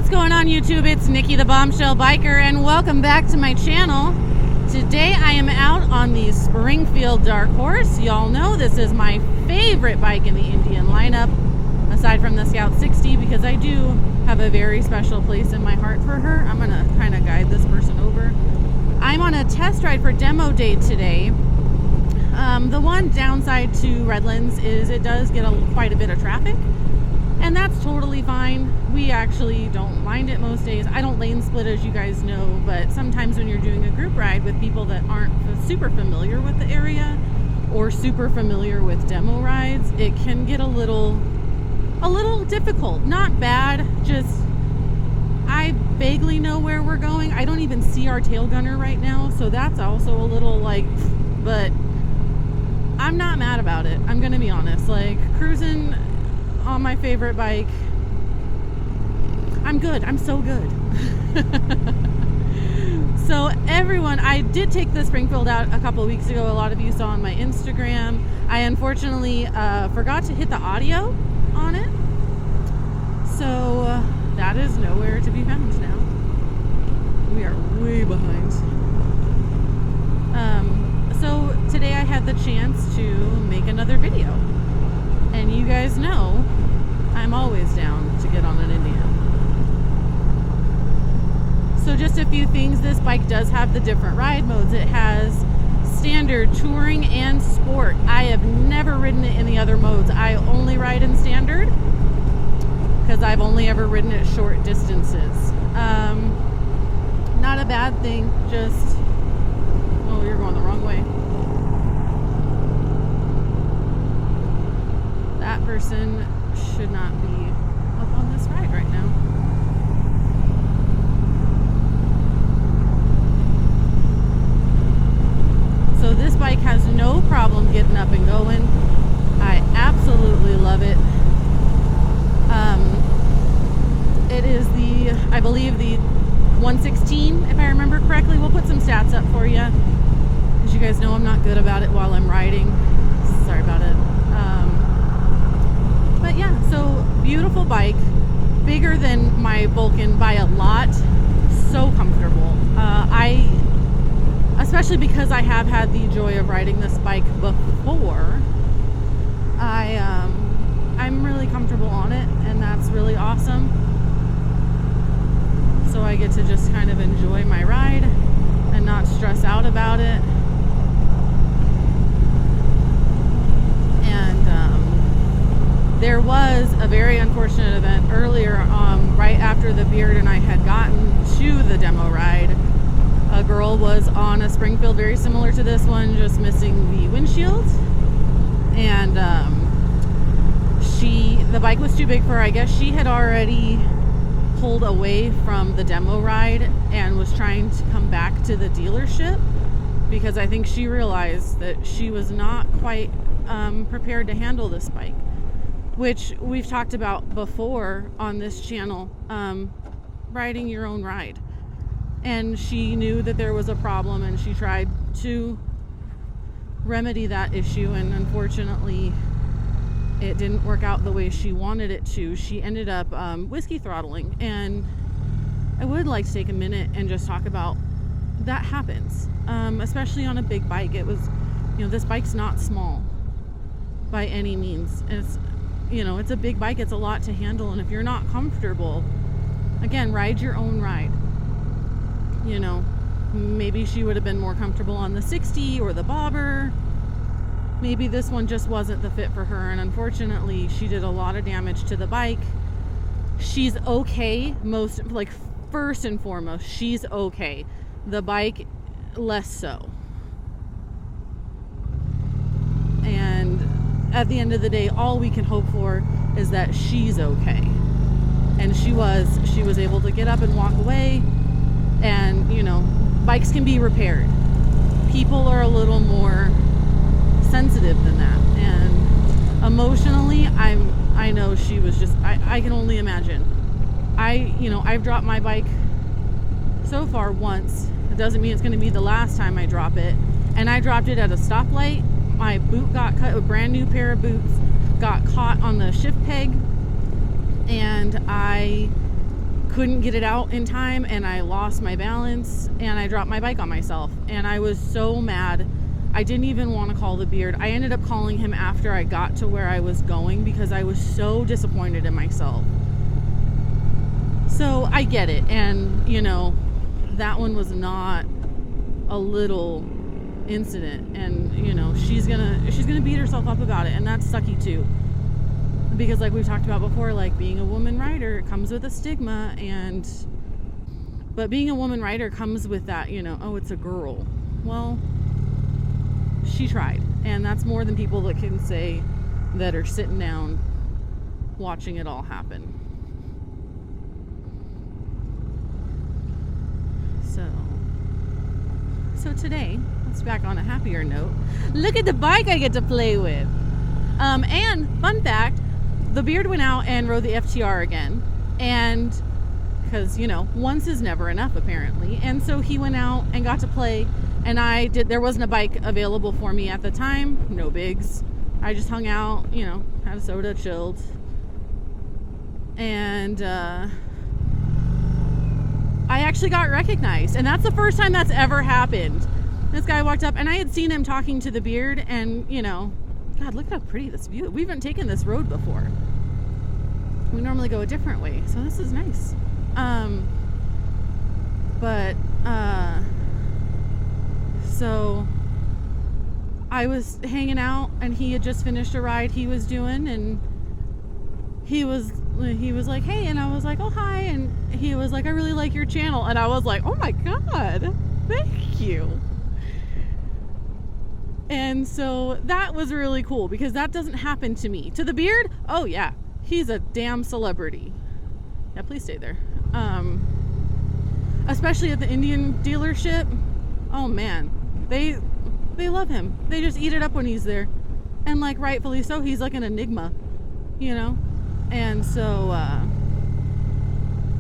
What's going on YouTube? It's Nikki the Bombshell Biker and welcome back to my channel. Today I am out on the Springfield Darkhorse. Y'all know this is my favorite bike in the Indian lineup, aside from the Scout 60, because I do have a very special place in my heart for her. I'm gonna kind of guide this person over. I'm on a test ride for demo day today. The one downside to Redlands is it does get quite a bit of traffic, and that's totally fine. We actually don't mind it most days. I don't lane split, as you guys know, but sometimes when you're doing a group ride with people that aren't super familiar with the area or super familiar with demo rides, it can get a little difficult. Not bad, just I vaguely know where we're going. I don't even see our tail gunner right now, so that's also a little but I'm not mad about it. I'm gonna be honest. Cruising on my favorite bike, I'm good. I'm so good. So everyone, I did take the Springfield out a couple weeks ago. A lot of you saw on my Instagram. I unfortunately forgot to hit the audio on it, so that is nowhere to be found now. We are way behind. So today I had the chance to make another video, and you guys know I'm always down to get on an Indian. So just a few things. This bike does have the different ride modes. It has standard, touring, and sport. I have never ridden it in the other modes. I only ride in standard because I've only ever ridden it short distances. Not a bad thing, just, oh, you're going the wrong way. That person should not be up on this ride right now. So this bike has no problem getting up and going. I absolutely love it. It is I believe the 116, if I remember correctly. We'll put some stats up for you, because you guys know I'm not good about it while I'm riding. Sorry about it. But yeah, so beautiful bike, bigger than my Vulcan by a lot, so comfortable. Especially because I have had the joy of riding this bike before, I'm really comfortable on it, and that's really awesome. So I get to just kind of enjoy my ride and not stress out about it. There was a very unfortunate event earlier, right after the Beard and I had gotten to the demo ride. A girl was on a Springfield very similar to this one, just missing the windshield, and the bike was too big for her. I guess she had already pulled away from the demo ride and was trying to come back to the dealership, because I think she realized that she was not quite prepared to handle this bike, which we've talked about before on this channel, riding your own ride. And she knew that there was a problem, and she tried to remedy that issue, and unfortunately it didn't work out the way she wanted it to. She ended up whiskey throttling, and I would like to take a minute and just talk about that. Happens, especially on a big bike. It was, this bike's not small by any means. It's, it's a big bike. It's a lot to handle, and if you're not comfortable, again, ride your own ride. Maybe she would have been more comfortable on the 60 or the bobber. Maybe this one just wasn't the fit for her, and unfortunately she did a lot of damage to the bike. She's okay, first and foremost, she's okay. The bike, less so. And at the end of the day, all we can hope for is that she's okay. And she was able to get up and walk away. And bikes can be repaired. People are a little more sensitive than that, and emotionally I know she was just, I can only imagine. I've dropped my bike so far once. It doesn't mean it's going to be the last time I drop it, and I dropped it at a stoplight. My boot got cut. A brand new pair of boots got caught on the shift peg, and I couldn't get it out in time, and I lost my balance and I dropped my bike on myself, and I was so mad. I didn't even want to call the beard. I ended up calling him after I got to where I was going because I was so disappointed in myself. So I get it, and you know, that one was not a little incident, and you know, she's gonna beat herself up about it, and that's sucky too, because like we've talked about before, like being a woman rider comes with a stigma, but being a woman rider comes with that, you know, oh, it's a girl. Well, she tried, and that's more than people that can say that are sitting down watching it all happen. So today, let's back on a happier note. Look at the bike I get to play with. And fun fact, the beard went out and rode the FTR again, and because, you know, once is never enough apparently, and so he went out and got to play. And there wasn't a bike available for me at the time. No bigs. I just hung out, you know, had a soda, chilled. And I actually got recognized. And that's the first time that's ever happened. This guy walked up, and I had seen him talking to the beard. And, you know, God, look at how pretty this view. We haven't taken this road before. We normally go a different way. So this is nice. So I was hanging out, and he had just finished a ride he was doing, and he was like, hey, and I was like, oh, hi, and he was like, I really like your channel, and I was like, oh my God, thank you. And so that was really cool, because that doesn't happen to me. To the beard, oh yeah, he's a damn celebrity. Yeah, please stay there. Especially at the Indian dealership, oh man, they love him. They just eat it up when he's there, and like rightfully so. He's like an enigma, you know. And so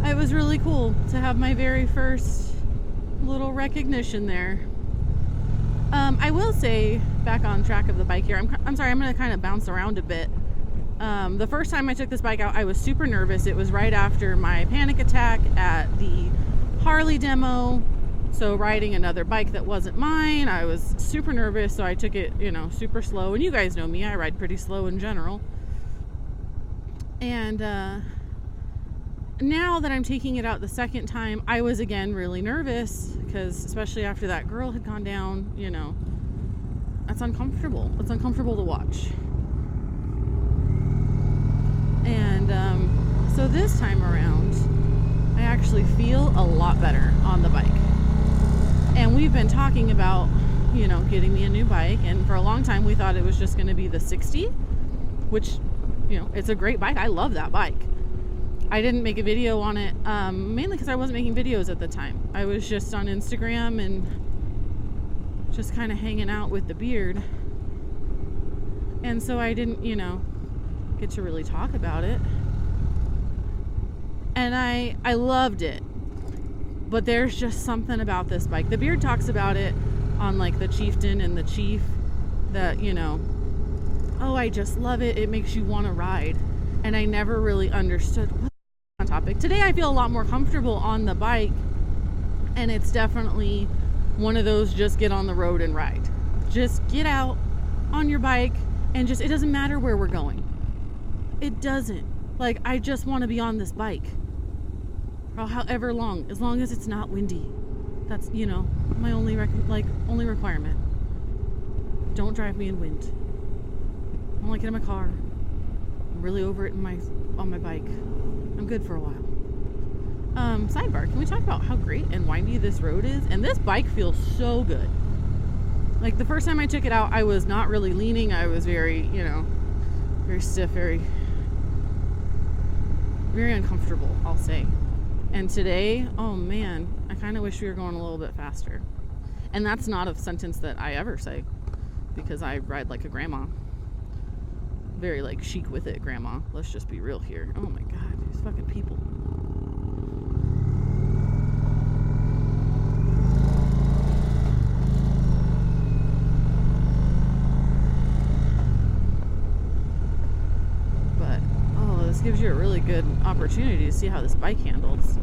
it was really cool to have my very first little recognition there. I will say, back on track of the bike here, I'm sorry, I'm going to kind of bounce around a bit. The first time I took this bike out, I was super nervous. It was right after my panic attack at the Harley demo. So riding another bike that wasn't mine, I was super nervous. So I took it, you know, super slow. And you guys know me, I ride pretty slow in general. And now that I'm taking it out the second time, I was again really nervous, because especially after that girl had gone down, you know, that's uncomfortable. It's uncomfortable to watch. And so this time around, I actually feel a lot better on the bike. And we've been talking about, you know, getting me a new bike, and for a long time we thought it was just going to be the 60, which, you know, it's a great bike. I love that bike. I didn't make a video on it, mainly because I wasn't making videos at the time. I was just on Instagram and just kind of hanging out with the beard. And so I didn't, you know, get to really talk about it. And I loved it. But there's just something about this bike. The beard talks about it on like the Chieftain and the Chief, that, you know, oh, I just love it. It makes you want to ride. And I never really understood what's on topic. Today I feel a lot more comfortable on the bike, and it's definitely one of those just get on the road and ride. Just get out on your bike and just, it doesn't matter where we're going. It doesn't. Like, I just want to be on this bike for however long, as long as it's not windy. That's, you know, my only only requirement. Don't drive me in wind. I don't like it in my car. I'm really over it on my bike. I'm good for a while. Sidebar, can we talk about how great and windy this road is? And this bike feels so good. Like, the first time I took it out, I was not really leaning. I was very, you know, very stiff, very uncomfortable, I'll say. And today, oh man, I kind of wish we were going a little bit faster. And that's not a sentence that I ever say, because I ride like a grandma. Very like chic with it, grandma. Let's just be real here. Oh my God, these fucking people. But, oh, this gives you a really good opportunity to see how this bike handles.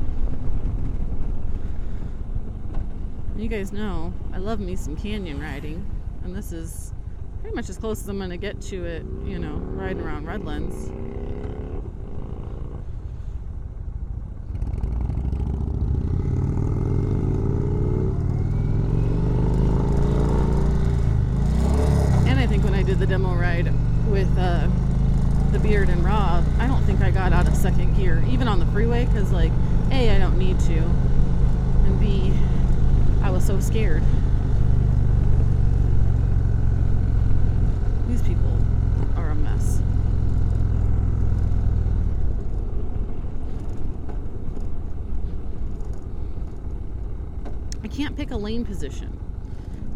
You guys know I love me some canyon riding, and this is pretty much as close as I'm going to get to it, you know, riding around Redlands. And I think when I did the demo ride with the Beard and Rob, I don't think I got out of second gear, even on the freeway, because, like, A, I don't need to, and B, I was so scared. These people are a mess. I can't pick a lane position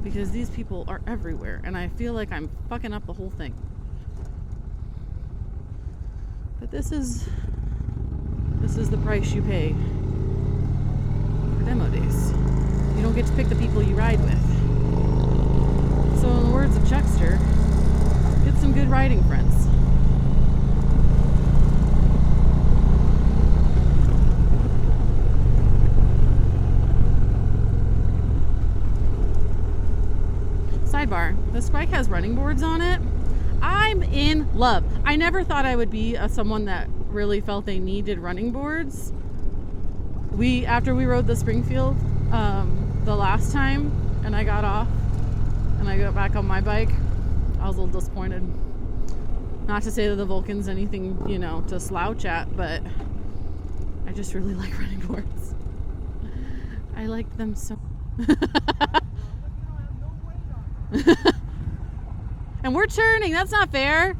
because these people are everywhere, and I feel like I'm fucking up the whole thing. But this is the price you pay for demo days. You don't get to pick the people you ride with. So in the words of Chuckster, get some good riding friends. Sidebar, this bike has running boards on it. I'm in love. I never thought I would be someone that really felt they needed running boards. After we rode the Springfield the last time, and I got off and I got back on my bike, I was a little disappointed. Not to say that the Vulcan's anything, you know, to slouch at, but I just really like running boards. I like them so. And we're turning. That's not fair.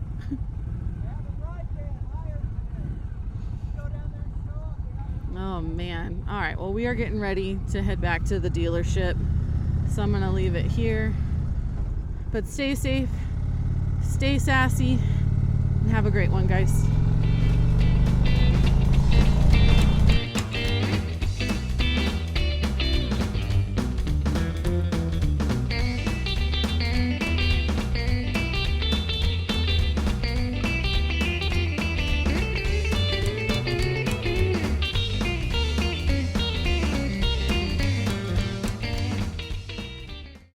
Oh man. All right, well, we are getting ready to head back to the dealership, so I'm gonna leave it here. But stay safe, stay sassy, and have a great one, guys.